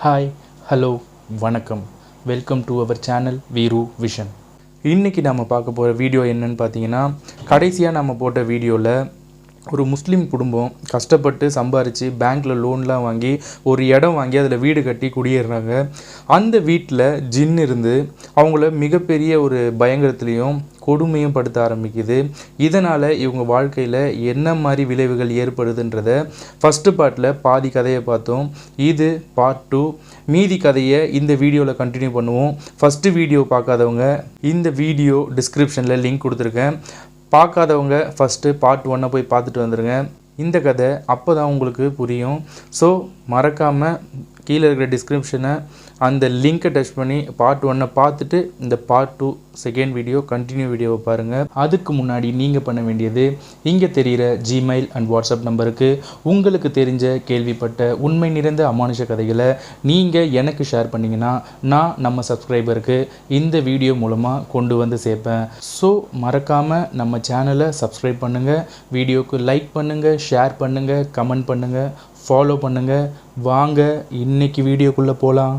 Hi, hello, வணக்கம். Welcome to our channel Veeru vision. இன்றைக்கி நம்ம பார்க்க போகிற வீடியோ என்னன்னு பார்த்தீங்கன்னா, கடைசியாக நம்ம போட்ட வீடியோவில் ஒரு முஸ்லீம் குடும்பம் கஷ்டப்பட்டு சம்பாரித்து பேங்க்கில் லோன்லாம் வாங்கி ஒரு இடம் வாங்கி அதில் வீடு கட்டி குடியேறினாங்க. அந்த வீட்டில் ஜின் இருந்து அவங்கள மிகப்பெரிய ஒரு பயங்கரத்துலேயும் கொடுமையும் படுத்த ஆரம்பிக்குது. இதனால் இவங்க வாழ்க்கையில் என்ன மாதிரி விளைவுகள் ஏற்படுதுன்றதை ஃபஸ்ட்டு பார்ட்டில் பாதி கதையை பார்த்தோம். இது பார்ட் 2. மீதி கதையை இந்த வீடியோவில் கண்டினியூ பண்ணுவோம். ஃபஸ்ட்டு வீடியோ பார்க்காதவங்க இந்த வீடியோ டிஸ்கிரிப்ஷனில் லிங்க் கொடுத்துருக்கேன். பார்க்காதவங்க ஃபஸ்ட்டு பார்ட் 1 போய் பார்த்துட்டு வந்துடுங்க. இந்த கதை அப்போ தான் உங்களுக்கு புரியும். ஸோ மறக்காமல் கீழே இருக்கிற டிஸ்கிரிப்ஷனை அந்த லிங்க்கை டச் பண்ணி பார்ட் 1 பார்த்துட்டு இந்த பார்ட் 2 செகண்ட் வீடியோ கண்டினியூ வீடியோவை பாருங்கள். அதுக்கு முன்னாடி நீங்கள் பண்ண வேண்டியது, இங்கே தெரிகிற ஜிமெயில் அண்ட் வாட்ஸ்அப் நம்பருக்கு உங்களுக்கு தெரிஞ்ச கேள்விப்பட்ட உண்மை நிறைந்த அமானுஷ கதைகளை நீங்கள் எனக்கு ஷேர் பண்ணிங்கன்னா நான் நம்ம சப்ஸ்கிரைபருக்கு இந்த வீடியோ மூலமாக கொண்டு வந்து சேர்ப்பேன். ஸோ மறக்காமல் நம்ம சேனலை சப்ஸ்கிரைப் பண்ணுங்கள், வீடியோவுக்கு லைக் பண்ணுங்கள், ஷேர் பண்ணுங்கள், கமெண்ட் பண்ணுங்கள், ஃபாலோ பண்ணுங்கள். வாங்க இன்னைக்கு வீடியோக்குள்ளே போகலாம்.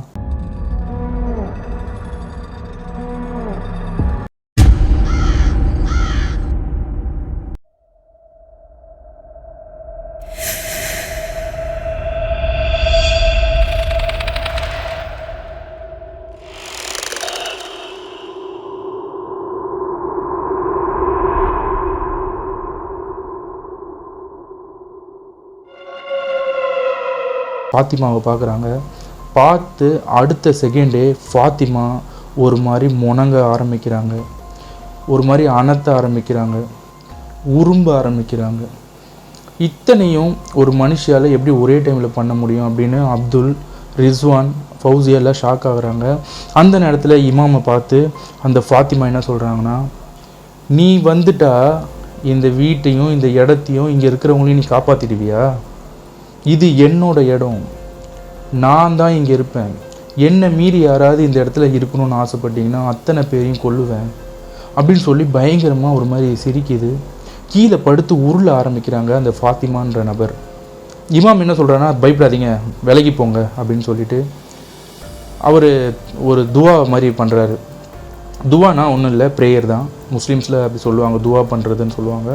ஃபாத்திமாவை பார்க்குறாங்க. பார்த்து அடுத்த செகண்டே ஃபாத்திமா ஒரு மாதிரி முணங்க ஆரம்பிக்கிறாங்க, ஒரு மாதிரி அனத்த ஆரம்பிக்கிறாங்க, உரும்ப ஆரம்பிக்கிறாங்க. இத்தனையும் ஒரு மனுஷியால் எப்படி ஒரே டைமில் பண்ண முடியும் அப்படின்னு அப்துல், ரிஸ்வான், ஃபௌசியெல்லாம் ஷாக் ஆகுறாங்க. அந்த நேரத்தில் இமாமை பார்த்து அந்த ஃபாத்திமா என்ன சொல்கிறாங்கன்னா, நீ வந்துட்டா இந்த வீட்டையும் இந்த இடத்தையும் இங்கே இருக்கிறவங்களையும் நீ காப்பாற்றிடுவியா? இது என்னோட இடம், நான் தான் இங்கே இருப்பேன். என்னை மீறி யாராவது இந்த இடத்துல இருக்கணும்னு ஆசைப்பட்டீங்கன்னா அத்தனை பேரையும் கொல்லுவேன் அப்படின்னு சொல்லி பயங்கரமாக ஒரு மாதிரி சிரிக்குது. கீழே படுத்து உருள ஆரம்பிக்கிறாங்க அந்த ஃபாத்திமான்ற நபர். இமாம் என்ன சொல்கிறான்னா, பயப்படாதீங்க, விலகி போங்க அப்படின்னு சொல்லிட்டு அவர் ஒரு துவா மாதிரி பண்ணுறாரு. துவானா ஒன்றும் இல்லை, ப்ரேயர் தான். முஸ்லீம்ஸில் அப்படி சொல்லுவாங்க, துவா பண்ணுறதுன்னு சொல்லுவாங்க.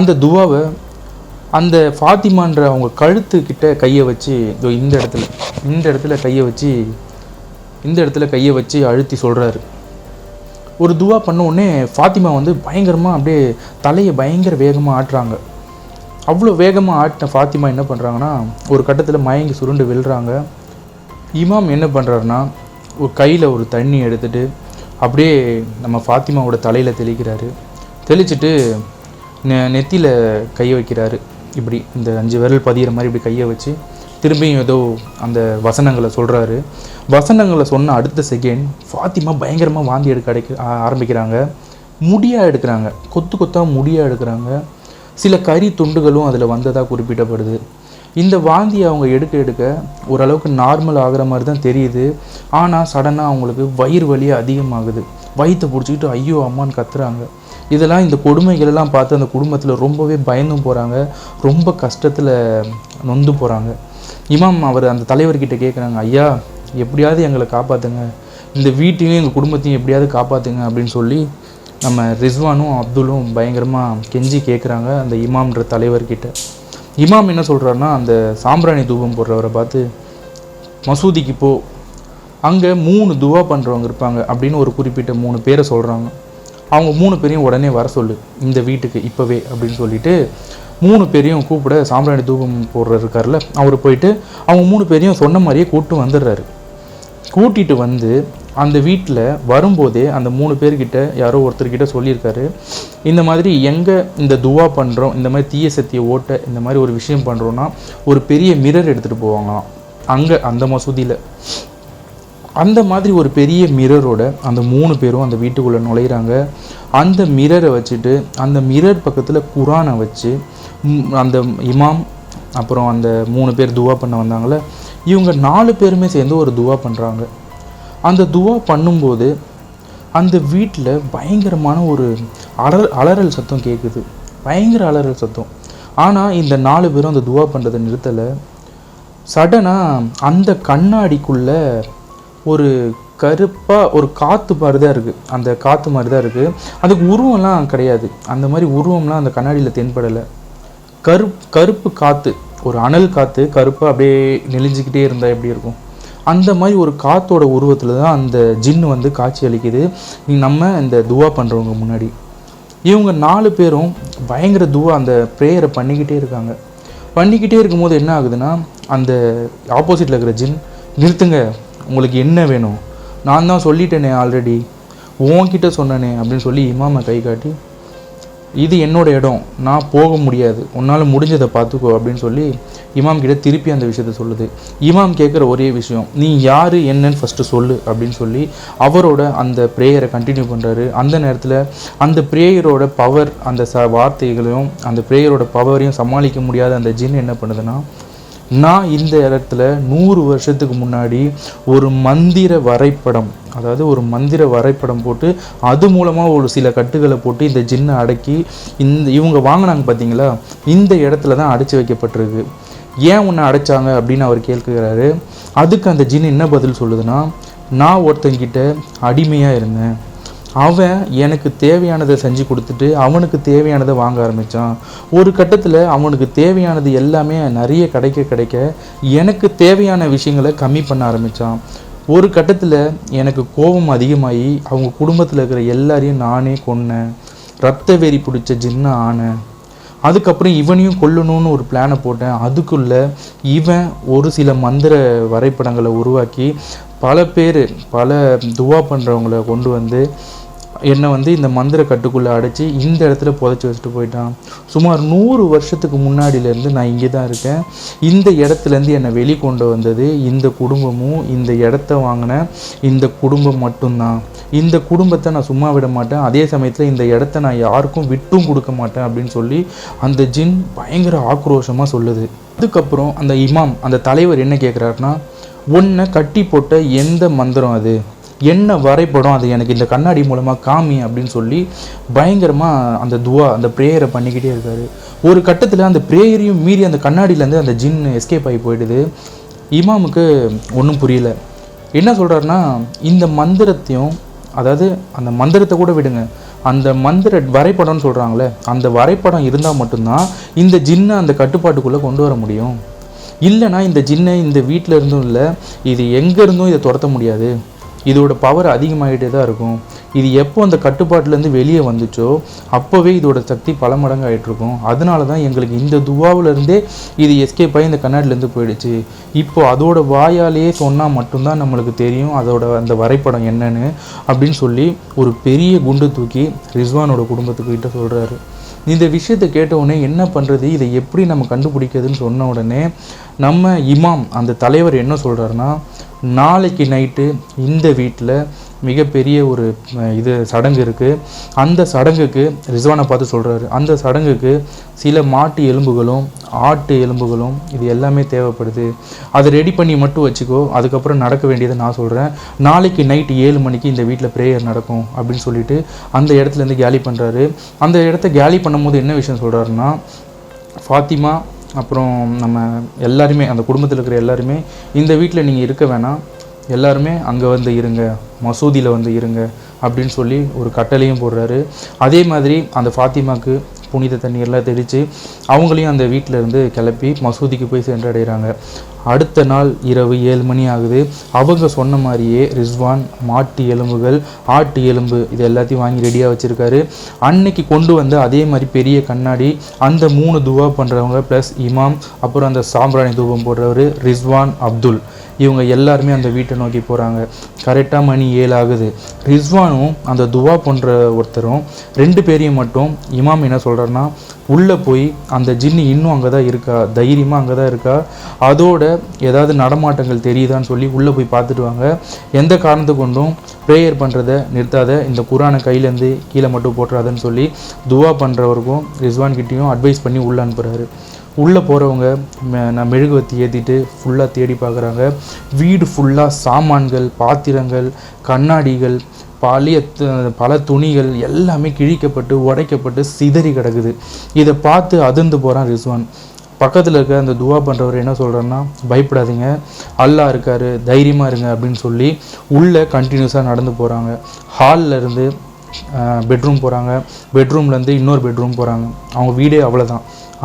அந்த துவாவை அந்த ஃபாத்திமான்ற அவங்க கழுத்துக்கிட்ட கையை வச்சு இந்த இடத்துல கையை வச்சு அழுத்தி சொல்கிறாரு. ஒரு துவா பண்ண உடனே ஃபாத்திமா வந்து பயங்கரமாக அப்படியே தலையை பயங்கர வேகமாக ஆட்டுறாங்க. அவ்வளோ வேகமாக ஆட்டின ஃபாத்திமா என்ன பண்ணுறாங்கன்னா, ஒரு கட்டத்தில் மயங்கி சுருண்டு விழுறாங்க. இமாம் என்ன பண்ணுறாருன்னா, ஒரு கையில் ஒரு தண்ணி எடுத்துகிட்டு அப்படியே நம்ம ஃபாத்திமாவோட தலையில் தெளிக்கிறாரு. தெளிச்சுட்டு நெத்தியில் கையை வைக்கிறாரு. இப்படி இந்த 5 விரல் பதிகிற மாதிரி இப்படி கையை வச்சு திரும்பியும் ஏதோ அந்த வசனங்களை சொல்கிறாரு. வசனங்களை சொன்ன அடுத்த செகண்ட் ஃபாத்திமா பயங்கரமாக வாந்தி எடுக்க ஆரம்பிக்கிறாங்க. முடியாக எடுக்கிறாங்க, கொத்தாக முடியாக எடுக்கிறாங்க. சில கறி துண்டுகளும் அதில் வந்ததாக குறிப்பிடப்படுது. இந்த வாந்தியை அவங்க எடுக்க ஓரளவுக்கு நார்மல் ஆகிற மாதிரி தான் தெரியுது. ஆனால் சடனாக அவங்களுக்கு வயிறு வலி அதிகமாகுது. வயிற்றை பிடிச்சிக்கிட்டு ஐயோ அம்மான்னு கத்துறாங்க. இதெல்லாம் இந்த கொடுமைகளெல்லாம் பார்த்து அந்த குடும்பத்தில் ரொம்பவே பயந்தும் போகிறாங்க, ரொம்ப கஷ்டத்தில் நொந்து போகிறாங்க. இமாம் அவர் அந்த தலைவர்கிட்ட கேட்குறாங்க, ஐயா எப்படியாவது எங்களை காப்பாற்றுங்க, இந்த வீட்டையும் எங்கள் குடும்பத்தையும் எப்படியாவது காப்பாற்றுங்க அப்படின்னு சொல்லி நம்ம ரிஸ்வானும் அப்துல்லும் பயங்கரமாக கெஞ்சி கேட்குறாங்க அந்த இமாம்ன்ற தலைவர்கிட்ட. இமாம் என்ன சொல்கிறாருன்னா, அந்த சாம்பிராணி தூபம் போடுறவரை பார்த்து மசூதிக்கு போ, அங்கே 3 துவா பண்ணுறவங்க இருப்பாங்க அப்படின்னு ஒரு குறிப்பிட்ட 3 பேரை சொல்கிறாங்க. அவங்க 3 பேரையும் உடனே வர சொல்லு இந்த வீட்டுக்கு இப்போவே அப்படின்னு சொல்லிட்டு 3 பேரையும் கூப்பிட சாம்பிராணி தூபம் போடுற இருக்கார்ல, அவர் போயிட்டு அவங்க 3 பேரையும் சொன்ன மாதிரியே கூப்பிட்டு வந்துடுறாரு. கூட்டிகிட்டு வந்து அந்த வீட்டில் வரும்போதே அந்த 3 பேர்கிட்ட யாரோ ஒருத்தர்கிட்ட சொல்லியிருக்காரு, இந்த மாதிரி எங்கே இந்த துவா பண்ணுறோம், இந்த மாதிரி தீய சக்தியை ஓட்ட இந்த மாதிரி ஒரு விஷயம் பண்ணுறோன்னா ஒரு பெரிய மிரர் எடுத்துகிட்டு போவாங்களாம். அங்கே அந்த மசூதியில் அந்த மாதிரி ஒரு பெரிய மிரரோட அந்த 3 பேரும் அந்த வீட்டுக்குள்ளே நுழையிறாங்க. அந்த மிரரை வச்சுட்டு அந்த மிரர் பக்கத்தில் குரானை வச்சு அந்த இமாம் அப்புறம் அந்த 3 பேர் துவா பண்ண வந்தாங்களே, இவங்க 4 பேருமே சேர்ந்து ஒரு துவா பண்ணுறாங்க. அந்த துவா பண்ணும்போது அந்த வீட்டில் பயங்கரமான ஒரு அலறல் சத்தம் கேட்குது, பயங்கர அலறல் சத்தம். ஆனால் இந்த 4 பேரும் அந்த துவா பண்ணுறதை நிறுத்தலை. சடனாக அந்த கண்ணாடிக்குள்ளே ஒரு கருப்பாக ஒரு காற்று மாதிரி தான் இருக்குது, அந்த காற்று மாதிரி தான் இருக்குது. அதுக்கு உருவம்லாம் கிடையாது, அந்த மாதிரி உருவம்லாம் அந்த கண்ணாடியில் தென்படலை. கருப்பு காற்று, ஒரு அனல் காற்று கருப்பாக அப்படியே நெளிஞ்சிக்கிட்டே இருந்தால் எப்படி இருக்கும், அந்த மாதிரி ஒரு காற்றோட உருவத்தில் தான் அந்த ஜின்னு வந்து காட்சி அளிக்குது நம்ம இந்த துவா பண்ணுறவங்க முன்னாடி. இவங்க 4 பேரும் பயங்கர துவா அந்த ப்ரேயரை பண்ணிக்கிட்டே இருக்காங்க. பண்ணிக்கிட்டே இருக்கும்போது என்ன ஆகுதுன்னா, அந்த ஆப்போசிட்டில் இருக்கிற ஜின், நிறுத்துங்க, உங்களுக்கு என்ன வேணும், நான் தான் சொல்லிட்டேனே ஆல்ரெடி, உன்கிட்ட சொன்னனே அப்படின்னு சொல்லி இமாமை கை காட்டி, இது என்னோட இடம், நான் போக முடியாது, உன்னால் முடிஞ்சதை பார்த்துக்கோ அப்படின்னு சொல்லி இமாம் கிட்ட திருப்பி அந்த விஷயத்த சொல்லுது. இமாம் கேட்குற ஒரே விஷயம், நீ யார் என்னன்னு ஃபஸ்ட்டு சொல்லு அப்படின்னு சொல்லி அவரோட அந்த ப்ரேயரை கண்டினியூ பண்ணுறாரு. அந்த நேரத்தில் அந்த ப்ரேயரோட பவர், அந்த வார்த்தைகளையும் அந்த ப்ரேயரோட பவரையும் சமாளிக்க முடியாத அந்த ஜின் என்ன பண்ணுதுன்னா, நான் இந்த இடத்துல 100 வருஷத்துக்கு முன்னாடி ஒரு மந்திர வரைபடம், அதாவது ஒரு மந்திர வரைபடம் போட்டு அது மூலமாக ஒரு சில கட்டுகளை போட்டு இந்த ஜின்னை அடக்கி இவங்க வாங்கினாங்க பார்த்தீங்களா, இந்த இடத்துல தான் அடைச்சி வைக்கப்பட்டிருக்கு. ஏன் உன்னை அடைச்சாங்க அப்படின்னு அவர் கேட்குறாரு. அதுக்கு அந்த ஜின் என்ன பதில் சொல்லுதுன்னா, நான் ஒருத்தங்கிட்ட அடிமையாக இருந்தேன், அவன் எனக்கு தேவையானதை செஞ்சு கொடுத்துட்டு அவனுக்கு தேவையானதை வாங்க ஆரம்பித்தான். ஒரு கட்டத்தில் அவனுக்கு தேவையானது எல்லாமே நிறைய கிடைக்க எனக்கு தேவையான விஷயங்களை கம்மி பண்ண ஆரம்பித்தான். ஒரு கட்டத்தில் எனக்கு கோபம் அதிகமாகி அவங்க குடும்பத்தில் இருக்கிற எல்லாரையும் நானே கொன்னேன், ரத்த வெறி பிடிச்ச ஜின்ன ஆனேன். அதுக்கப்புறம் இவனையும் கொல்லணும்னு ஒரு பிளானை போட்டேன். அதுக்குள்ளே இவன் ஒரு சில மந்திர வரைபடங்களை உருவாக்கி பல துவா பண்ணுறவங்கள கொண்டு வந்து என்னை வந்து இந்த மந்திர கட்டுக்குள்ளே அடைச்சி இந்த இடத்துல புதைச்சி வச்சுட்டு போயிட்டான். சுமார் 100 வருஷத்துக்கு முன்னாடியிலேருந்து நான் இங்கே தான் இருக்கேன். இந்த இடத்துலேருந்து என்னை வெளிக்கொண்டு வந்தது இந்த குடும்பமும் இந்த இடத்த வாங்கின இந்த குடும்பம் மட்டும்தான். இந்த குடும்பத்தை நான் சும்மா விட மாட்டேன், அதே சமயத்தில் இந்த இடத்த நான் யாருக்கும் விட்டும் கொடுக்க மாட்டேன் அப்படின்னு சொல்லி அந்த ஜின் பயங்கர ஆக்ரோஷமாக சொல்லுது. அதுக்கப்புறம் அந்த இமாம், அந்த தலைவர் என்ன கேட்குறாருன்னா, உன்னை கட்டி போட்ட எந்த மந்திரம், அது என்ன வரைபடம், அது எனக்கு இந்த கண்ணாடி மூலமாக காமி அப்படின்னு சொல்லி பயங்கரமாக அந்த துவா அந்த ப்ரேயரை பண்ணிக்கிட்டே இருக்காரு. ஒரு கட்டத்தில் அந்த ப்ரேயரையும் மீறி அந்த கண்ணாடியிலேருந்து அந்த ஜின் எஸ்கேப் ஆகி போயிடுது. இமாமுக்கு ஒன்றும் புரியல. என்ன சொல்கிறாருன்னா, இந்த மந்திரத்தையும், அதாவது அந்த மந்திரத்தை கூட விடுங்க, அந்த மந்திர வரைபடம்னு சொல்கிறாங்களே, அந்த வரைபடம் இருந்தால் மட்டும்தான் இந்த ஜின்னை அந்த கட்டுப்பாட்டுக்குள்ளே கொண்டு வர முடியும். இல்லைனா இந்த ஜின்னை இந்த வீட்டில் இருந்தும் இல்லை, இது எங்கே இருந்தும் இதை துரத்த முடியாது. இதோட பவர் அதிகமாகிட்டே தான் இருக்கும். இது எப்போ அந்த கட்டுப்பாட்டிலேருந்து வெளியே வந்துச்சோ அப்போவே இதோட சக்தி பல மடங்கு ஆகிட்ருக்கும். அதனால தான் எங்களுக்கு இந்த துவாவிலேருந்தே இது எஸ்கேப் ஆகி இந்த கண்ணாடிலேருந்து போயிடுச்சு. இப்போ அதோட வாயாலேயே சொன்னால் மட்டும்தான் நம்மளுக்கு தெரியும் அதோட அந்த வரைபடம் என்னன்னு அப்படின்னு சொல்லி ஒரு பெரிய குண்டு தூக்கி ரிஸ்வானோட குடும்பத்துக்கிட்ட சொல்கிறாரு. இந்த விஷயத்தை கேட்ட உடனே என்ன பண்ணுறது, இதை எப்படி நம்ம கண்டுபிடிக்கிறதுன்னு சொன்ன உடனே நம்ம இமாம் அந்த தலைவர் என்ன சொல்கிறாருன்னா, நாளைக்கு நைட்டு இந்த வீட்டில் மிகப்பெரிய ஒரு சடங்கு இருக்குது. அந்த சடங்குக்கு ரிஸ்வானை பார்த்து சொல்கிறாரு, அந்த சடங்குக்கு சில மாட்டு எலும்புகளும் ஆட்டு எலும்புகளும் இது எல்லாமே தேவைப்படுது, அதை ரெடி பண்ணி மட்டும் வச்சுக்கோ, அதுக்கப்புறம் நடக்க வேண்டியதை நான் சொல்கிறேன். நாளைக்கு நைட்டு 7 மணிக்கு இந்த வீட்டில் ப்ரேயர் நடக்கும் அப்படின்னு சொல்லிட்டு அந்த இடத்துலேருந்து கேலி பண்ணுறாரு. அந்த இடத்த கேலி பண்ணும்போது என்ன விஷயம் சொல்கிறாருன்னா, ஃபாத்திமா அப்புறம் நம்ம எல்லாருமே, அந்த குடும்பத்தில் இருக்கிற எல்லாருமே இந்த வீட்டில் நீங்கள் இருக்க வேணாம், எல்லாருமே அங்கே வந்து இருங்க, மசூதியில் வந்து இருங்க அப்படின்னு சொல்லி ஒரு கட்டளையும் போடுறாரு. அதே மாதிரி அந்த ஃபாத்திமாவுக்கு புனித தண்ணீர்லாம் தெளித்து அவங்களையும் அந்த வீட்டில் இருந்து கிளப்பி மசூதிக்கு போய் சென்றடைகிறாங்க. அடுத்த நாள் இரவு 7 மணி ஆகுது. அவங்க சொன்ன மாதிரியே ரிஸ்வான் மாட்டு எலும்புகள் ஆட்டு எலும்பு இது எல்லாத்தையும் வாங்கி ரெடியாக வச்சுருக்காரு. அன்னைக்கு கொண்டு வந்து அதே மாதிரி பெரிய கண்ணாடி, அந்த 3 துவா பண்ணுறவங்க ப்ளஸ் இமாம், அப்புறம் அந்த சாம்பிராணி தூபம் போடுறவர் ரிஸ்வான் அப்துல், இவங்க எல்லாருமே அந்த வீட்டை நோக்கி போகிறாங்க. கரெக்டாக மணி 7 ஆகுது. ரிஸ்வானும் அந்த துவா பண்ணுற ஒருத்தரும் 2 பேரையும் மட்டும் இமாம் என்ன சொல்கிறாருன்னா, உள்ளே போய் அந்த ஜின்னு இன்னும் அங்கே தான் இருக்கா, தைரியமாக அங்கே தான் இருக்கா, அதோட ஏதாவது நடமாட்டங்கள் தெரியுதான்னு சொல்லி உள்ளே போய் பார்த்துட்டு வாங்க, எந்த காரணத்தை கொண்டும் ப்ரேயர் பண்ணுறதை நிறுத்தாத, இந்த குரானை கையிலேருந்து கீழே மட்டும் போட்டுறாதுன்னு சொல்லி துவா பண்ணுறவருக்கும் ரிஸ்வான்கிட்டையும் அட்வைஸ் பண்ணி உள்ளே அனுப்புகிறாரு. உள்ளே போகிறவங்க நான் மெழுகுவத்தி ஏற்றிட்டு ஃபுல்லாக தேடி பார்க்குறாங்க. வீடு ஃபுல்லாக சாமான்கள், பாத்திரங்கள், கண்ணாடிகள், பல துணிகள் எல்லாமே கிழிக்கப்பட்டு உடைக்கப்பட்டு சிதறி கிடக்குது. இதை பார்த்து அதிர்ந்து போகிறான் ரிஸ்வான். பக்கத்தில் இருக்க அந்த துவா பண்ணுறவர் என்ன சொல்கிறாருன்னா, பயப்படாதீங்க, அல்லாஹ் இருக்கார், தைரியமாக இருங்க அப்படின்னு சொல்லி உள்ளே கண்டினியூஸாக நடந்து போகிறாங்க. ஹாலில் இருந்து பெட்ரூம் போகிறாங்க, பெட்ரூம்லேருந்து இன்னொரு பெட்ரூம் போகிறாங்க. அவங்க வீடே அவ்வளோதான்.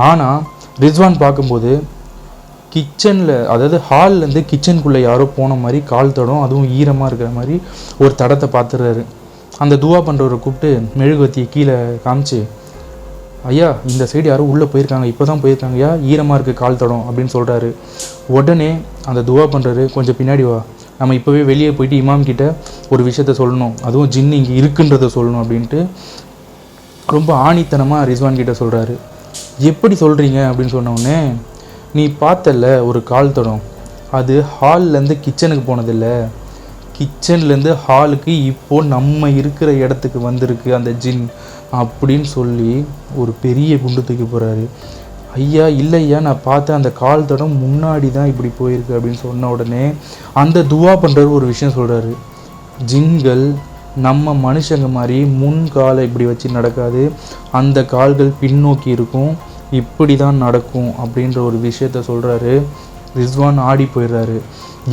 ஆனால் ரிஸ்வான் பார்க்கும்போது கிச்சனில், அதாவது ஹால்லேருந்து கிச்சனுக்குள்ளே யாரோ போன மாதிரி கால் தடம், அதுவும் ஈரமாக இருக்கிற மாதிரி ஒரு தடத்தை பார்த்துறாரு. அந்த துவா பண்ணுறவரை கூப்பிட்டு மெழுகுவத்தியை கீழே காமிச்சு, ஐயா இந்த சைடு யாரும் உள்ளே போயிருக்காங்க, இப்போ தான் போயிருக்காங்க ஐயா, ஈரமாக இருக்குது கால் தடம் அப்படின்னு சொல்கிறாரு. உடனே அந்த துவா பண்ணுறாரு, கொஞ்சம் பின்னாடி வா, நம்ம இப்போவே வெளியே போயிட்டு இமாம் கிட்ட ஒரு விஷயத்த சொல்லணும், அதுவும் ஜின்னு இங்கே இருக்குன்றதை சொல்லணும் அப்படின்ட்டு ரொம்ப ஆணித்தனமாக ரிஸ்வான் கிட்ட சொல்கிறாரு. எப்படி சொல்கிறீங்க அப்படின்னு சொன்னோடனே, நீ பார்த்தல ஒரு கால் தடம், அது ஹால்லேருந்து கிச்சனுக்கு போனதில்லை, கிச்சன்லேருந்து ஹாலுக்கு இப்போது நம்ம இருக்கிற இடத்துக்கு வந்திருக்கு அந்த ஜின் அப்படின்னு சொல்லி ஒரு பெரிய குண்டு தூக்கி போகிறாரு. ஐயா இல்லையா, நான் பார்த்தேன், அந்த கால் தடம் முன்னாடி தான் இப்படி போயிருக்கு அப்படின்னு சொன்ன உடனே அந்த துவா பண்ணுறவர் ஒரு விஷயம் சொல்கிறாரு. ஜின்கள் நம்ம மனுஷங்க மாதிரி முன் காலை இப்படி வச்சு நடக்காது, அந்த கால்கள் பின்னோக்கி இருக்கும், இப்படி தான் நடக்கும் அப்படின்ற ஒரு விஷயத்த சொல்கிறாரு. ரிஸ்வான் ஆடி போயிடுறாரு.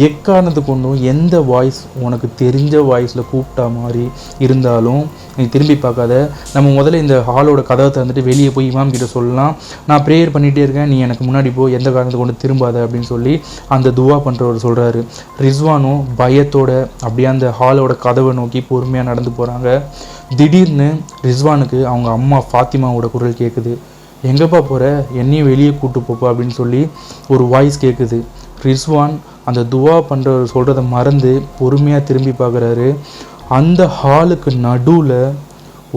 எக்காரணத்து கொண்டும் எந்த வாய்ஸ் உனக்கு தெரிஞ்ச வாய்ஸில் கூப்பிட்டா மாதிரி இருந்தாலும் நீ திரும்பி பார்க்காத, நம்ம முதல்ல இந்த ஹாலோட கதவை திறந்துட்டு வெளியே போய் இமாம் கிட்ட சொல்லலாம், நான் ப்ரேயர் பண்ணிகிட்டே இருக்கேன், நீ எனக்கு முன்னாடி போ, எந்த காரணத்தை கொண்டு திரும்பாத அப்படின்னு சொல்லி அந்த துவா பண்ணுறவர் சொல்கிறாரு. ரிஸ்வானும் பயத்தோட அப்படியே அந்த ஹாலோட கதவை நோக்கி பொறுமையாக நடந்து போகிறாங்க. திடீர்னு ரிஸ்வானுக்கு அவங்க அம்மா ஃபாத்திமாவோட குரல் கேட்குது. எங்கேப்பா போகிற, என்னையும் வெளியே கூப்பிட்டு போப்பா அப்படின்னு சொல்லி ஒரு வாய்ஸ் கேட்குது. ரிஸ்வான் அந்த துவா பண்ணுறவர் சொல்கிறத மறந்து பொறுமையாக திரும்பி பார்க்குறாரு. அந்த ஹாலுக்கு நடுவில்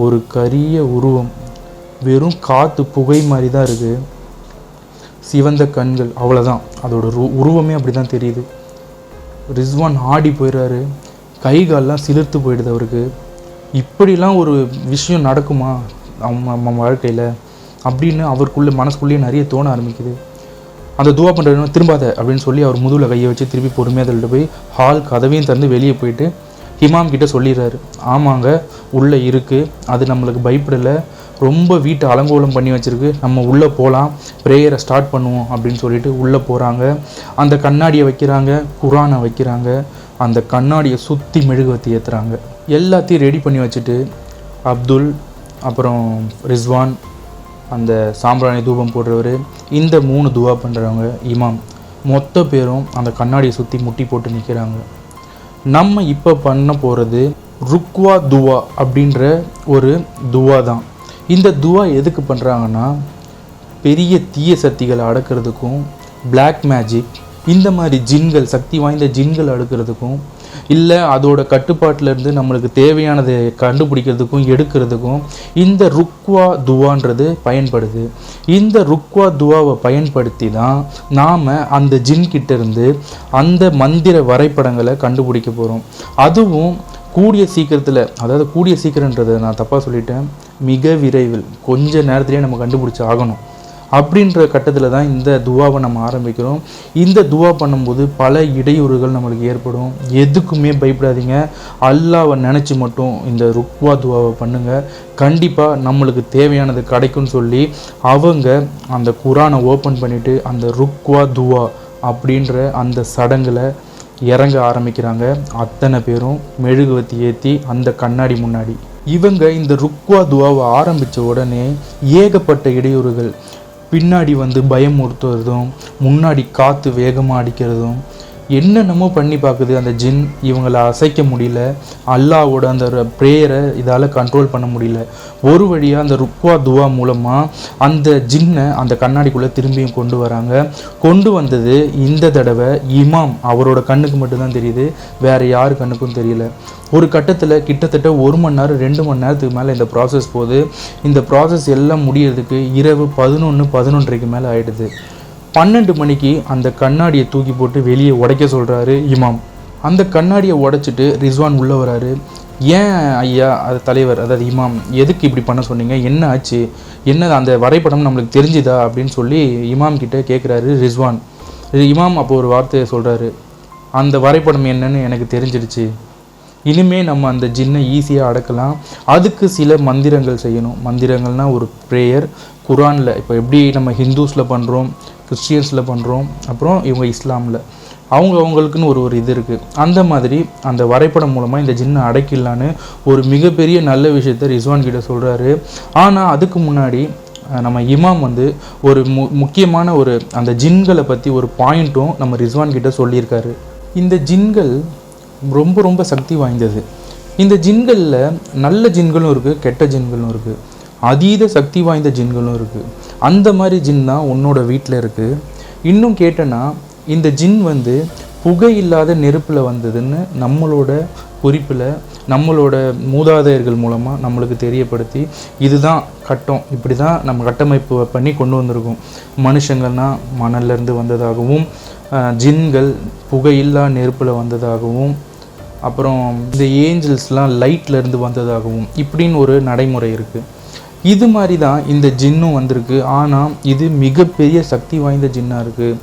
ஒரு கரிய உருவம், வெறும் காற்று புகை மாதிரி தான் இருக்குது, சிவந்த கண்கள், அவ்வளோதான், அதோட உருவமே அப்படி தான் தெரியுது. ரிஸ்வான் ஆடி போயிடுறாரு, கை கால்லாம் சிலிர்த்து போயிடுது அவருக்கு. இப்படிலாம் ஒரு விஷயம் நடக்குமா நம்ம வாழ்க்கையில் அப்படின்னு அவருக்குள்ளே மனசுக்குள்ளேயே நிறைய தோண ஆரம்பிக்குது. அந்த துவா பண்ணுறவங்க திரும்பாத அப்படின்னு சொல்லி அவர் முதுகில் கையை வச்சு திருப்பி பொறுமையாக தள்ளிட்டு போய் ஹால் கதவையும் திறந்து வெளியே போயிட்டு இமாம் கிட்ட சொல்லிடுறாரு. ஆமாங்க உள்ளே இருக்குது, அது நம்மளுக்கு பயப்படலை, ரொம்ப வீட்டை அலங்கோலம் பண்ணி வச்சுருக்கு, நம்ம உள்ளே போகலாம், ப்ரேயரை ஸ்டார்ட் பண்ணுவோம் அப்படின்னு சொல்லிட்டு உள்ளே போகிறாங்க. அந்த கண்ணாடியை வைக்கிறாங்க, குரானை வைக்கிறாங்க, அந்த கண்ணாடியை சுற்றி மெழுகுவத்தி ஏற்றுறாங்க. எல்லாத்தையும் ரெடி பண்ணி வச்சுட்டு அப்துல், அப்புறம் ரிஸ்வான், அந்த சாம்பிராணி தூபம் போடுறவர், இந்த 3 துவா பண்ணுறவங்க, இமாம், மொத்த பேரும் அந்த கண்ணாடியை சுற்றி முட்டி போட்டு நிற்கிறாங்க. நம்ம இப்போ பண்ண போகிறது ருக்வா துவா அப்படின்ற ஒரு துவா தான். இந்த துவா எதுக்கு பண்ணுறாங்கன்னா, பெரிய தீய சக்திகளை அடக்கிறதுக்கும், பிளாக் மேஜிக், இந்த மாதிரி ஜின்கள், சக்தி வாய்ந்த ஜின்கள் அடக்கிறதுக்கும், இல்லை அதோட கட்டுப்பாட்டிலேருந்து நம்மளுக்கு தேவையானதை கண்டுபிடிக்கிறதுக்கும் எடுக்கிறதுக்கும் இந்த ருக்வா துவான்றது பயன்படுது. இந்த ருக்வா துவாவை பயன்படுத்தி தான் நாம் அந்த ஜின்கிட்டேருந்து அந்த மந்திர வரைபடங்களை கண்டுபிடிக்க போகிறோம். அதுவும் கூடிய சீக்கிரத்தில், அதாவது கூடிய சீக்கிரன்றதை நான் தப்பாக சொல்லிட்டேன், மிக விரைவில், கொஞ்ச நேரத்துலேயே நம்ம கண்டுபிடிச்சி ஆகணும் அப்படின்ற கட்டத்தில் தான் இந்த துவாவை நம்ம ஆரம்பிக்கிறோம். இந்த துவா பண்ணும்போது பல இடையூறுகள் நம்மளுக்கு ஏற்படும். எதுக்குமே பயப்படாதீங்க, அல்லாவை நினச்சி மட்டும் இந்த ருக்வா துவாவை பண்ணுங்கள், கண்டிப்பாக நம்மளுக்கு தேவையானது கிடைக்கும்னு சொல்லி அவங்க அந்த குரானை ஓப்பன் பண்ணிவிட்டு அந்த ருக்வா துவா அப்படின்ற அந்த சடங்கில் இறங்க ஆரம்பிக்கிறாங்க. அத்தனை பேரும் மெழுகுவத்தி ஏற்றி அந்த கண்ணாடி முன்னாடி இவங்க இந்த ருக்வா துவாவை ஆரம்பித்த உடனே ஏகப்பட்ட இடையூறுகள், பின்னாடி வந்து பயமுறுத்துறதும், முன்னாடி காற்று வேகமாக அடிக்கிறதும், என்னென்னமோ பண்ணி பார்க்குது அந்த ஜின். இவங்களை அசைக்க முடியல, அல்லாவோட அந்த ப்ரேயரை இதால் கண்ட்ரோல் பண்ண முடியல. ஒரு வழியாக அந்த ருக்வா துவா மூலமாக அந்த ஜின்னை அந்த கண்ணாடிக்குள்ளே திரும்பியும் கொண்டு வராங்க. கொண்டு வந்தது இந்த தடவை இமாம் அவரோட கண்ணுக்கு மட்டும்தான் தெரியுது, வேறு யார் கண்ணுக்கும் தெரியல. ஒரு கட்டத்தில் கிட்டத்தட்ட 1 மணி நேரம் 2 மணி நேரத்துக்கு மேலே இந்த ப்ராசஸ் போகுது. இந்த ப்ராசஸ் எல்லாம் முடியறதுக்கு இரவு 11-11:30 மேலே ஆகிடுது. 12 மணிக்கு அந்த கண்ணாடியை தூக்கி போட்டு வெளியே உடைக்க சொல்கிறாரு இமாம். அந்த கண்ணாடியை உடைச்சிட்டு ரிஸ்வான் உள்ளே வராரு. ஏன் ஐயா அது தலைவர், அதாவது இமாம், எதுக்கு இப்படி பண்ண சொன்னீங்க, என்ன ஆச்சு, என்ன அந்த வரைபடம் நம்மளுக்கு தெரிஞ்சுதா அப்படின்னு சொல்லி இமாம் கிட்டே கேட்குறாரு ரிஸ்வான். இமாம் அப்போ ஒரு வார்த்தையை சொல்கிறாரு, அந்த வரைபடம் என்னன்னு எனக்கு தெரிஞ்சிடுச்சு, இனிமேல் நம்ம அந்த ஜின்னை ஈஸியாக அடக்கலாம். அதுக்கு சில மந்திரங்கள் செய்யணும். மந்திரங்கள்னால் ஒரு ப்ரேயர், குரானில் இப்போ எப்படி நம்ம ஹிந்துஸில் பண்ணுறோம், கிறிஸ்டியன்ஸில் பண்ணுறோம், அப்புறம் இவங்க இஸ்லாமில் அவங்களுக்குன்னு ஒரு இது இருக்குது. அந்த மாதிரி அந்த வரைபடம் மூலமாக இந்த ஜின்னை அடக்கிடலான்னு ஒரு மிகப்பெரிய நல்ல விஷயத்தை ரிஸ்வான் கிட்ட சொல்கிறாரு. ஆனால் அதுக்கு முன்னாடி நம்ம இமாம் வந்து ஒரு முக்கியமான அந்த ஜின்களை பற்றி ஒரு பாயிண்ட்டும் நம்ம ரிஸ்வான் கிட்ட சொல்லியிருக்காரு. இந்த ஜின்கள் ரொம்ப ரொம்ப சக்தி வாய்ந்தது. இந்த ஜின்களில் நல்ல ஜின்களும் இருக்குது, கெட்ட ஜின்களும் இருக்குது, அதீத சக்தி வாய்ந்த ஜின்களும் இருக்குது. அந்த மாதிரி ஜின் தான் உன்னோட வீட்டில் இருக்குது. இன்னும் கேட்டேன்னா இந்த ஜின் வந்து புகை இல்லாத நெருப்பில் வந்ததுன்னு நம்மளோட குறிப்பில் நம்மளோட மூதாதையர்கள் மூலமாக நம்மளுக்கு தெரியப்படுத்தி இதுதான் கட்டம், இப்படி தான் நம்ம கட்டமைப்பு பண்ணி கொண்டு வந்திருக்கோம். மனுஷங்கள்னா மணல்லேருந்து வந்ததாகவும், ஜின்கள் புகையில்லா நெருப்பில் வந்ததாகவும், அப்புறம் இந்த ஏஞ்சல்ஸ்லாம் லைட்லேருந்து வந்ததாகவும் இப்படின்னு ஒரு நடைமுறை இருக்குது. இது மாதிரி தான் இந்த ஜின்னும் வந்திருக்கு. ஆனால் இது மிகப்பெரிய சக்தி வாய்ந்த ஜின்னாக இருக்குது.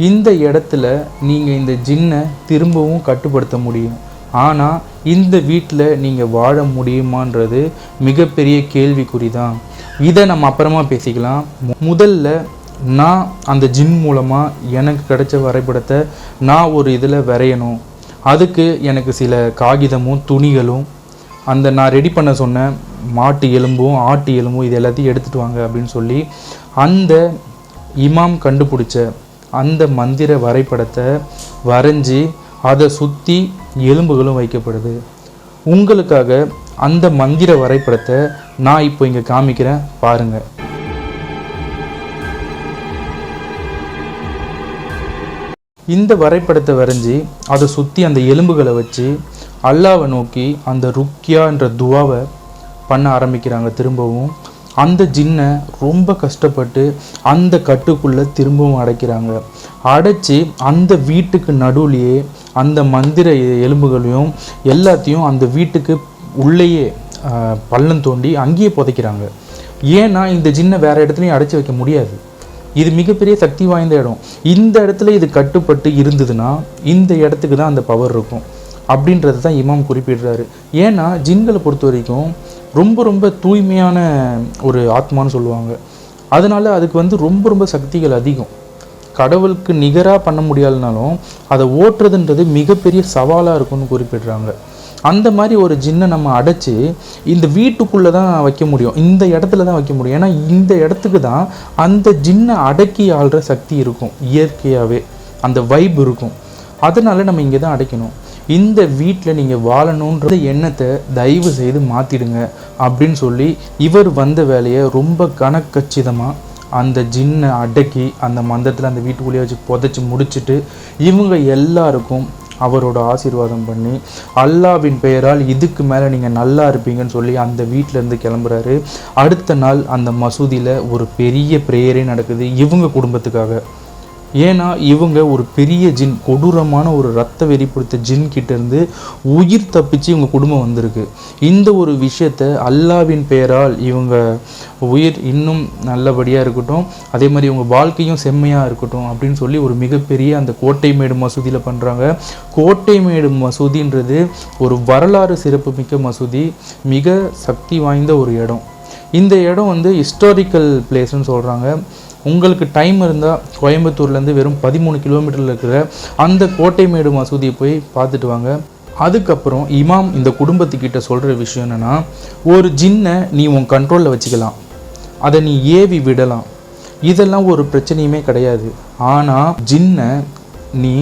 இந்த இடத்துல நீங்கள் இந்த ஜின்னை திரும்பவும் கட்டுப்படுத்த முடியும். ஆனால் இந்த வீட்டில் நீங்கள் வாழ முடியுமான்றது மிகப்பெரிய கேள்விக்குறி தான். இதை நம்ம அப்புறமா பேசிக்கலாம். முதல்ல நான் அந்த ஜின் மூலமாக எனக்கு கிடைச்ச வரைபடத்தை நான் ஒரு இதில் வரையணும். அதுக்கு எனக்கு சில காகிதமும் துணிகளும் அந்த நான் ரெடி பண்ண சொன்ன மாட்டு எலும்பும் ஆட்டு எலும்பும் இது எல்லாத்தையும் எடுத்துகிட்டு வாங்க அப்படின்னு சொல்லி அந்த இமாம் கண்டுபிடிச்ச அந்த மந்திர வரைபடத்தை வரைஞ்சி அதை சுற்றி எலும்புகளும் வைக்கப்படுது. உங்களுக்காக அந்த மந்திர வரைபடத்தை நான் இப்போ இங்கே காமிக்கிறேன், பாருங்கள். இந்த வரைபடத்தை வரைஞ்சி அதை சுற்றி அந்த எலும்புகளை வச்சு அல்லாவை நோக்கி அந்த ருக்கியான்ற துவாவை பண்ண ஆரம்பிக்கிறாங்க. திரும்பவும் அந்த ஜின்னை ரொம்ப கஷ்டப்பட்டு அந்த கட்டுக்குள்ளே திரும்பவும் அடைக்கிறாங்க. அடைச்சி அந்த வீட்டுக்கு நடுவுலையே அந்த மந்திர எலும்புகளையும் எல்லாத்தையும் அந்த வீட்டுக்கு உள்ளேயே பள்ளம் தோண்டி அங்கேயே புதைக்கிறாங்க. ஏன்னா இந்த ஜின்னை வேறு இடத்துலையும் அடைச்சி வைக்க முடியாது. இது மிகப்பெரிய சக்தி வாய்ந்த இடம். இந்த இடத்துல இது கட்டுப்பட்டு இருந்ததுன்னா இந்த இடத்துக்கு தான் அந்த பவர் இருக்கும் அப்படின்றது தான் இமாம் குறிப்பிடுறாரு. ஏன்னா ஜின்களை பொறுத்த வரைக்கும் ரொம்ப ரொம்ப தூய்மையான ஒரு ஆத்மான்னு சொல்லுவாங்க. அதனால் அதுக்கு வந்து ரொம்ப ரொம்ப சக்திகள் அதிகம். கடவுளுக்கு நிகராக பண்ண முடியாதுனாலும் அதை ஓட்டுறதுன்றது மிகப்பெரிய சவாலாக இருக்கும்னு குறிப்பிடுறாங்க. அந்த மாதிரி ஒரு ஜின்னை நம்ம அடைச்சி இந்த வீட்டுக்குள்ளே தான் வைக்க முடியும், இந்த இடத்துல தான் வைக்க முடியும். ஏன்னா இந்த இடத்துக்கு தான் அந்த ஜின்னை அடக்கி ஆள்ற சக்தி இருக்கும், இயற்கையாகவே அந்த வைப் இருக்கும். அதனால் நம்ம இங்கே தான் அடைக்கணும். இந்த வீட்டில் நீங்கள் வாழணுன்ற எண்ணத்தை தயவு செய்து மாற்றிடுங்க அப்படின்னு சொல்லி இவர் வந்த வேலையை ரொம்ப கணக்கச்சிதமாக அந்த ஜின்னை அடக்கி அந்த மந்திரத்தில் அந்த வீட்டுக்குள்ளேயே வச்சு புதைச்சி முடிச்சுட்டு இவங்க எல்லாருக்கும் அவரோட ஆசீர்வாதம் பண்ணி அல்லாவின் பெயரால் இதுக்கு மேலே நீங்கள் நல்லா இருப்பீங்கன்னு சொல்லி அந்த வீட்டிலேருந்து கிளம்புறாரு. அடுத்த நாள் அந்த மசூதியில் ஒரு பெரிய ப்ரேயரே நடக்குது இவங்க குடும்பத்துக்காக. ஏன்னா இவங்க ஒரு பெரிய ஜின், கொடூரமான ஒரு ரத்த வெறி பிடித்த ஜின் கிட்டேருந்து உயிர் தப்பிச்சு இவங்க குடும்பம் வந்திருக்கு. இந்த ஒரு விஷயத்தை அல்லாவின் பெயரால் இவங்க உயிர் இன்னும் நல்லபடியாக இருக்கட்டும், அதே மாதிரி இவங்க வாழ்க்கையும் செம்மையாக இருக்கட்டும் அப்படின்னு சொல்லி ஒரு மிகப்பெரிய அந்த கோட்டைமேடு மசூதியில் பண்ணுறாங்க. கோட்டைமேடு மசூதின்றது ஒரு வரலாறு சிறப்புமிக்க மசூதி, மிக சக்தி வாய்ந்த ஒரு இடம். இந்த இடம் வந்து ஹிஸ்டாரிக்கல் பிளேஸ்ன்னு சொல்கிறாங்க. உங்களுக்கு டைம் இருந்தால் கோயம்புத்தூர்லேருந்து வெறும் 13 கிலோமீட்டரில் இருக்கிற அந்த கோட்டைமேடு மசூதியை போய் பார்த்துட்டு வாங்க. அதுக்கப்புறம் இமாம் இந்த குடும்பத்துக்கிட்ட சொல்கிற விஷயம் என்னென்னா, ஒரு ஜின்னை நீ உன் கண்ட்ரோலில் வச்சுக்கலாம், அதை நீ ஏவி விடலாம், இதெல்லாம் ஒரு பிரச்சனையுமே கிடையாது. ஆனால் ஜின்னை நீ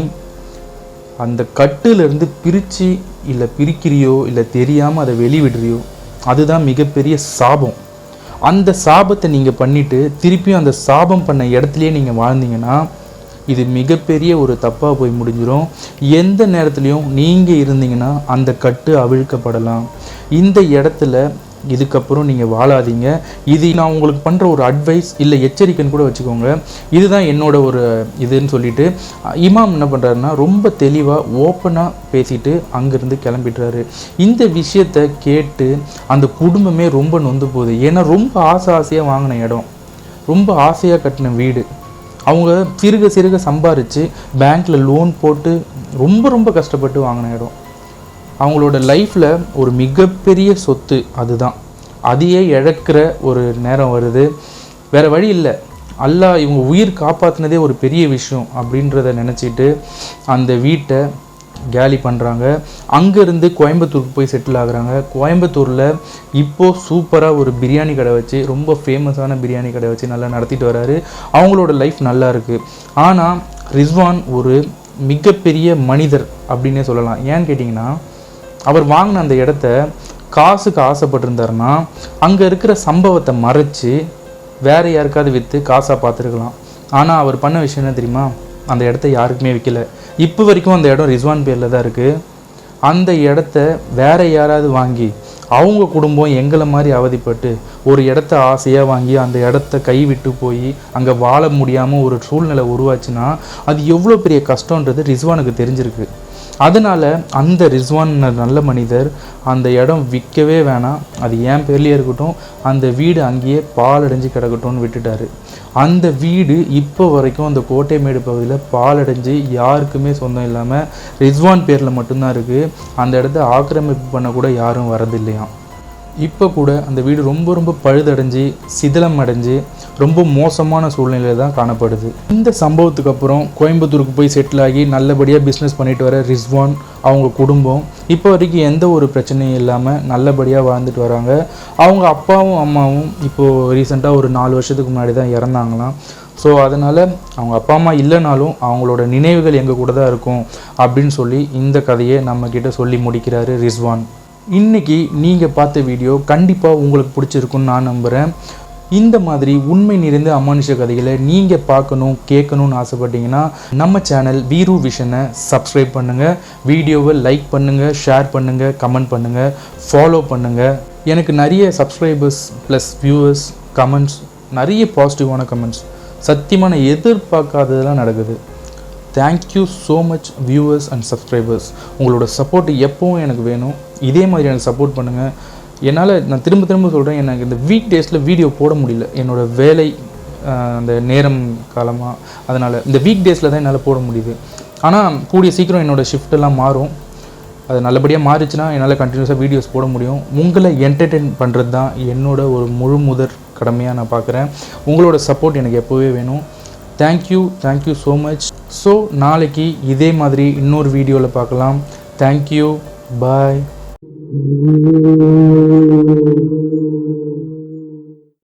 அந்த கட்டிலிருந்து பிரித்து இல்லை பிரிக்கிறியோ இல்லை தெரியாமல் அதை வெளிவிடுறியோ அதுதான் மிகப்பெரிய சாபம். அந்த சாபத்தை நீங்கள் பண்ணிவிட்டு திருப்பியும் அந்த சாபம் பண்ண இடத்துலையே நீங்கள் வாழ்ந்தீங்கன்னா இது மிகப்பெரிய ஒரு தப்பாக போய் முடிஞ்சிடும். எந்த நேரத்துலையும் நீங்கள் இருந்தீங்கன்னா அந்த கட்டு அவிழ்க்கப்படலாம். இந்த இடத்துல இதுக்கப்புறம் நீங்கள் வாழாதீங்க. இது நான் உங்களுக்கு பண்ணுற ஒரு அட்வைஸ் இல்லை எச்சரிக்கைன்னு கூட வச்சுக்கோங்க. இதுதான் என்னோட ஒரு இதுன்னு சொல்லிட்டு இமாம் என்ன பண்ணுறாருன்னா ரொம்ப தெளிவாக ஓப்பனாக பேசிட்டு அங்கேருந்து கிளம்பிடுறாரு. இந்த விஷயத்தை கேட்டு அந்த குடும்பமே ரொம்ப நொந்து போகுது. ஏன்னா ரொம்ப ஆசையாக வாங்கின இடம், ரொம்ப ஆசையாக கட்டின வீடு, அவங்க சிறுக சிறுக சம்பாரித்து பேங்க்கில் லோன் போட்டு ரொம்ப ரொம்ப கஷ்டப்பட்டு வாங்கின இடம், அவங்களோட லைஃப்பில் ஒரு மிகப்பெரிய சொத்து அதுதான். அதையே இழக்கிற ஒரு நேரம் வருது. வேறு வழி இல்லை. அல்லாஹ் இவங்க உயிர் காப்பாற்றினதே ஒரு பெரிய விஷயம் அப்படின்றத நினச்சிட்டு அந்த வீட்டை கேலி பண்ணுறாங்க. அங்கேருந்து கோயம்புத்தூருக்கு போய் செட்டில் ஆகுறாங்க. கோயம்புத்தூரில் இப்போது சூப்பராக ஒரு பிரியாணி கடை வச்சு, ரொம்ப ஃபேமஸான பிரியாணி கடை வச்சு நல்லா நடத்திட்டு வராரு. அவங்களோட லைஃப் நல்லா இருக்குது. ஆனால் ரிஸ்வான் ஒரு மிகப்பெரிய மனிதர் அப்படின்னே சொல்லலாம். ஏன்னு கேட்டிங்கன்னா, அவர் வாங்கின அந்த இடத்த காசுக்கு ஆசைப்பட்டிருந்தாருன்னா அங்கே இருக்கிற சம்பவத்தை மறைச்சி வேறு யாருக்காவது விற்று காசாக பார்த்துருக்கலாம். ஆனால் அவர் பண்ண விஷயம் என்ன தெரியுமா? அந்த இடத்த யாருக்குமே விற்கலை. இப்போ வரைக்கும் அந்த இடம் ரிஸ்வான் பேரில் தான் இருக்குது. அந்த இடத்த வேறு யாராவது வாங்கி அவங்க குடும்பம் எங்களை மாதிரி அவதிப்பட்டு ஒரு இடத்த ஆசையாக வாங்கி அந்த இடத்த கைவிட்டு போய் அங்கே வாழ முடியாமல் ஒரு சூழ்நிலை உருவாச்சுன்னா அது எவ்வளோ பெரிய கஷ்டன்றது ரிஸ்வானுக்கு தெரிஞ்சிருக்கு. அதனால் அந்த ரிஸ்வான் நல்ல மனிதர் அந்த இடம் விற்கவே வேணாம், அது ஏன் பேர்லேயே இருக்கட்டும், அந்த வீடு அங்கேயே பாலடைஞ்சு கிடக்கட்டும்னு விட்டுட்டார். அந்த வீடு இப்போ வரைக்கும் அந்த கோட்டைமேடு பகுதியில் பாலடைஞ்சு யாருக்குமே சொந்தம் இல்லாமல் ரிஸ்வான் பேரில் மட்டும்தான் இருக்குது. அந்த இடத்த ஆக்கிரமிப்பு பண்ண கூட யாரும் வரதில்லையாம். இப்போ கூட அந்த வீடு ரொம்ப ரொம்ப பழுதடைஞ்சு சிதிலம் அடைஞ்சு ரொம்ப மோசமான சூழ்நிலையில் தான் காணப்படுது. இந்த சம்பவத்துக்கு அப்புறம் கோயம்புத்தூருக்கு போய் செட்டில் ஆகி நல்லபடியாக பிஸ்னஸ் பண்ணிட்டு வர ரிஸ்வான் அவங்க குடும்பம் இப்போ வரைக்கும் எந்த ஒரு பிரச்சனையும் இல்லாமல் நல்லபடியாக வாழ்ந்துட்டு வராங்க. அவங்க அப்பாவும் அம்மாவும் இப்போது ரீசெண்டாக ஒரு 4 வருஷத்துக்கு முன்னாடி தான் இறந்தாங்களாம். ஸோ அதனால் அவங்க அப்பா அம்மா இல்லைனாலும் அவங்களோட நினைவுகள் எங்கள் கூட தான் இருக்கும் அப்படின்னு சொல்லி இந்த கதையை நம்மக்கிட்ட சொல்லி முடிக்கிறாரு ரிஸ்வான். இன்றைக்கி நீங்கள் பார்த்த வீடியோ கண்டிப்பாக உங்களுக்கு பிடிச்சிருக்குன்னு நான் நம்புகிறேன். இந்த மாதிரி உண்மை நிறைந்த அமானுஷ கதைகளை நீங்கள் பார்க்கணும் கேட்கணும்னு ஆசைப்பட்டீங்கன்னா நம்ம சேனல் வீரு விஷனை சப்ஸ்கிரைப் பண்ணுங்கள், வீடியோவை லைக் பண்ணுங்கள், ஷேர் பண்ணுங்கள், கமெண்ட் பண்ணுங்கள், ஃபாலோ பண்ணுங்கள். எனக்கு நிறைய சப்ஸ்கிரைபர்ஸ் ப்ளஸ் வியூவர்ஸ் கமெண்ட்ஸ், நிறைய பாசிட்டிவான கமெண்ட்ஸ், சத்தியமான எதிர்பார்க்காததெல்லாம் நடக்குது. Thank you so much viewers and subscribers. உங்களோட சப்போர்ட் எப்போவும் எனக்கு வேணும். இதே மாதிரி எனக்கு சப்போர்ட் பண்ணுங்கள். என்னால் நான் திரும்ப சொல்கிறேன், எனக்கு இந்த வீக் டேஸில் வீடியோ போட முடியல. என்னோடய வேலை அந்த நேரம் காலமாக, அதனால் இந்த வீக் டேஸில் தான் என்னால் போட முடியுது. ஆனால் கூடிய சீக்கிரம் என்னோடய ஷிஃப்ட்டெல்லாம் மாறும். அது நல்லபடியாக மாறிச்சுன்னா என்னால் கண்டினியூஸாக வீடியோஸ் போட முடியும். உங்களை என்டர்டெயின் பண்ணுறது தான் என்னோட ஒரு முதற் கடமையாக நான் பார்க்குறேன். உங்களோட சப்போர்ட் எனக்கு எப்போவே வேணும். Thank you so much. ஸோ நாளைக்கு இதே மாதிரி இன்னொரு வீடியோவில் பார்க்கலாம். தேங்க்யூ, பாய்.